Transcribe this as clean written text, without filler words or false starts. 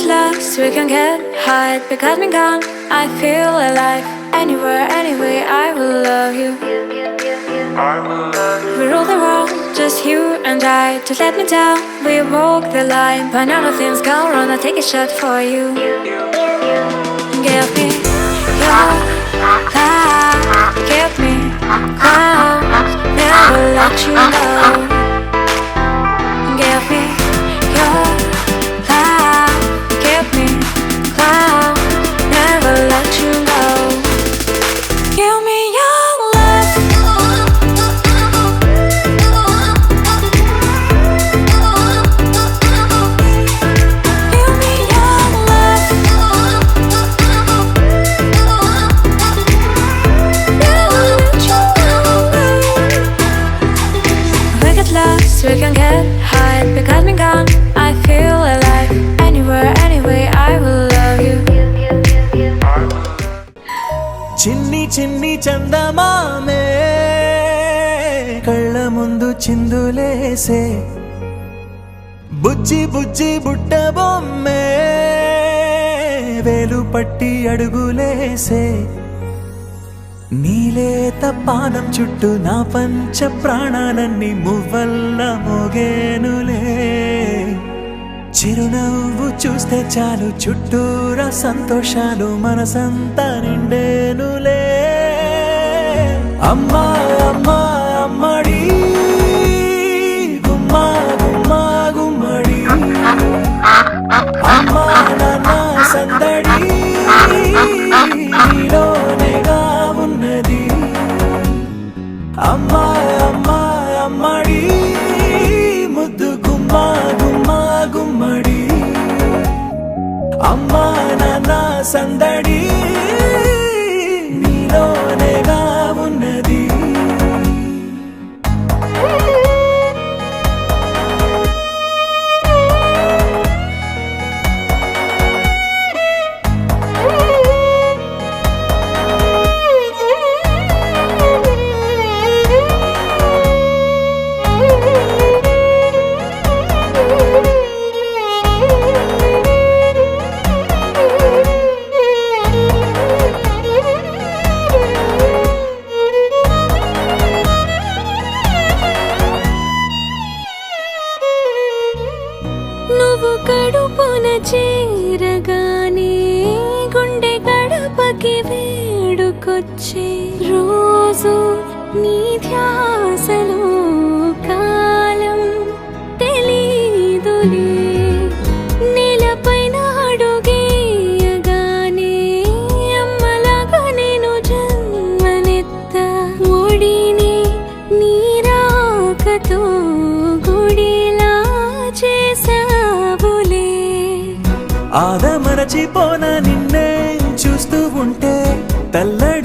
get lost, we can get high. Because me gone, I feel alive. Anywhere, anyway, I will love you. We rule the world, just you and I. Just let me down, we walk the line. But now nothing's gone wrong, I'll take a shot for you. Give me your love, give me clouds, never let you know. Give me your love, give me clouds, never let you know. Give me your love. Give me your love. Never let you know. We get lost, we can get high. Because me gone, I feel alive. Anywhere, anyway, I will love you. చిన్ని చిన్ని చందమామే కళ్ళ ముందు చిందులేసే బుజ్జి బుజ్జి బుట్ట బొమ్మే వేలు పట్టి అడుగులేసే నీలేత పానం చుట్టూ నా పంచ ప్రాణాలన్నీ మువ్వల్ల మోగేనులే చిరునవ్వు చూస్తే చాలు చుట్టూరా సంతోషాలు మనసంతా నిండేనులే అమ్మా అమ్మా అమ్మడి గుమ్మా గుమ్మా గుమ్మడి అమ్మా నాన్న సందడి నీలోనేగా ఉన్నది అమ్మా అమ్మా అమ్మడి ముద్దు గుమ్మా గుమ్మా గుమ్మడి అమ్మా నాన్న సందడి నీలోనేగా ఉన్నది నువ్వు కడుపున చేరగానే గుండె గడపకి వేడుకొచ్చే రోజు నీ ధ్యాసలో కాలం తెలీదులే నేలపైన అడుగేయగానే అమ్మలాగా నేను జన్మనెత్త ఒడిని నీ రాకతో గుడిలా చేసావులే ఆదమరచిపోన నిన్నే చూస్తూ ఉంటే తల్లడి